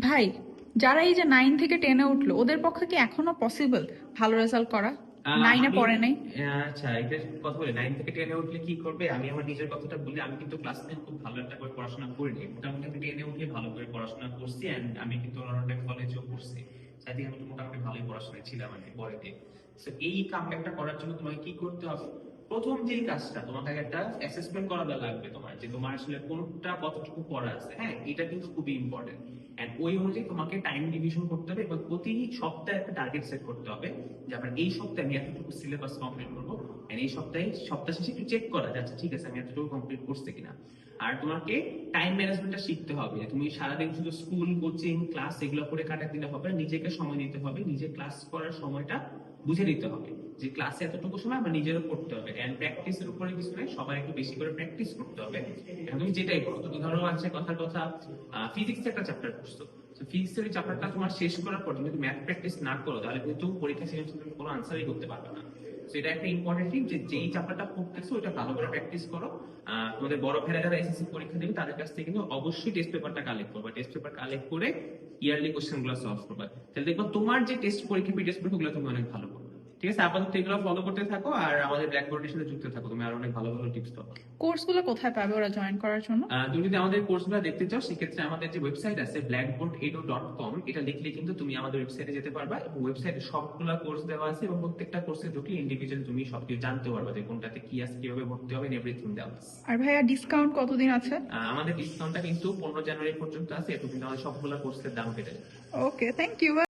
ভাই, যারা এই যে 9 থেকে 10-এ উঠলো ওদের পক্ষে কি এখনো পসিবল ভালো রেজাল্ট করা? 9-এ আমি পড়ে নাই। আচ্ছা, এটার কথা বলি 9 থেকে 10-এ উঠলে কি করবে। আমি আমার নিজের কথাটা বলি, আমি কিন্তু ক্লাস 10 খুব ভালো একটা করে পড়াশোনা করিনি, মোটামুটি আমি 10-এ উঠে ভালো করে পড়াশোনা করছি এন্ড আমি কিন্তু অন্য কলেজেও পড়ছি। সাথে আমি তো মোটামুটি ভালোই পড়াশোনায় ছিলাম আর কি পরে দিয়ে। তো এই কামব্যাকটা করার জন্য তোমাকে কি করতে হবে? প্রথম যেই কাজটা, তোমাকে একটা অ্যাসেসমেন্ট করা লাগবে তোমার, যে তোমার আসলে কোনটা কতটুকু পড়া আছে। হ্যাঁ, এটা কিন্তু খুবই ইম্পর্টেন্ট। এন্ড ওই অনুযায়ী তোমাকে টাইম ডিভিশন করতে হবে এবং প্রতি সপ্তাহে একটা টার্গেট সেট করতে হবে যে আমার এই সপ্তাহে আমি এতটুকু সিলেবাস কমপ্লিট করবো। এন্ড এই সপ্তাহে সপ্তাহ শেষে একটু চেক করা যাচ্ছে ঠিক আছে আমি এতটুকু কমপ্লিট করছি কিনা। আর তোমাকে টাইম ম্যানেজমেন্টটা শিখতে হবে। তুমি সারাদিন শুধু স্কুল কোচিং ক্লাস এগুলো করে কাটা দিলে হবে না, নিজেকে সময় দিতে হবে, নিজে ক্লাস করার সময়টা বুঝে নিতে হবে যে ক্লাসে এতটুকু সময় আমার নিজেরও পড়তে হবে। এন্ড প্র্যাকটিসের উপরে কিছু নেই, সবার একটু বেশি করে প্র্যাকটিস করতে হবে। এখন তুমি যেটাই করো, তুমি ধরো আছে কথার কথা ফিজিক্স একটা চ্যাপ্টার পড়ছো, ফিজিক্সের এই চ্যাপ্টারটা তোমার শেষ করার পর তুমি যদি ম্যাথ প্র্যাকটিস না করো তাহলে কিন্তু পরীক্ষা সিলেবাস কোনো আনসারই করতে পারবে না। তো এটা একটা ইম্পর্টেন্ট থিং যে যেই চ্যাপ্টারটা পড়তেছো ওটা ভালো করে প্র্যাকটিস করো। তোমাদের বড় ভাইরা যারা এসএসসি পরীক্ষা দেবে তাদের কাছ থেকে কিন্তু অবশ্যই টেস্ট পেপারটা কালেক্ট করবে, টেস্ট পেপার কালেক্ট করে ইয়ারলি কোশ্চেন গুলো সলভ করবে। তাহলে দেখবো তোমার যে টেস্ট পরীক্ষা টেস্ট পরীক্ষা গুলো তুমি অনেক ভালো করবে। ঠিক আছে, আপাতত এগুলো ফলো করতে থাকো আর আমাদের ব্ল্যাকবোর্ডের সাথে যুক্ত থাকো, তুমি আর অনেক ভালো ভালো টিপস পাবো। কোর্সগুলো কোথায় পাবে ওরা জয়েন করার জন্য? তুমি যদি আমাদের কোর্সগুলো দেখতে চাও সেক্ষেত্রে আমাদের যে ওয়েবসাইট আছে blackboardedu.com, এটা লিখলে কিন্তু তুমি আমাদের ওয়েবসাইটে যেতে পারবা এবং ওয়েবসাইটে সবগুলো কোর্স দেওয়া আছে এবং প্রত্যেকটা কোর্সে ঢুকলে ইন্ডিভিজুয়াল তুমি সবকিছু জানতে পারবা যে কোনটাতে কি আছে, কিভাবে ভর্তি হবে, এভরিথিং দেওয়া আছে। আর ভাইয়া ডিসকাউন্ট কতদিন আছে? আমাদের ডিসকাউন্টটা কিন্তু 15 জানুয়ারি পর্যন্ত আছে, এত কিন্তু আমাদের সবগুলো কোর্সের দাম কেটে যাবে। ওকে, থ্যাংক ইউ।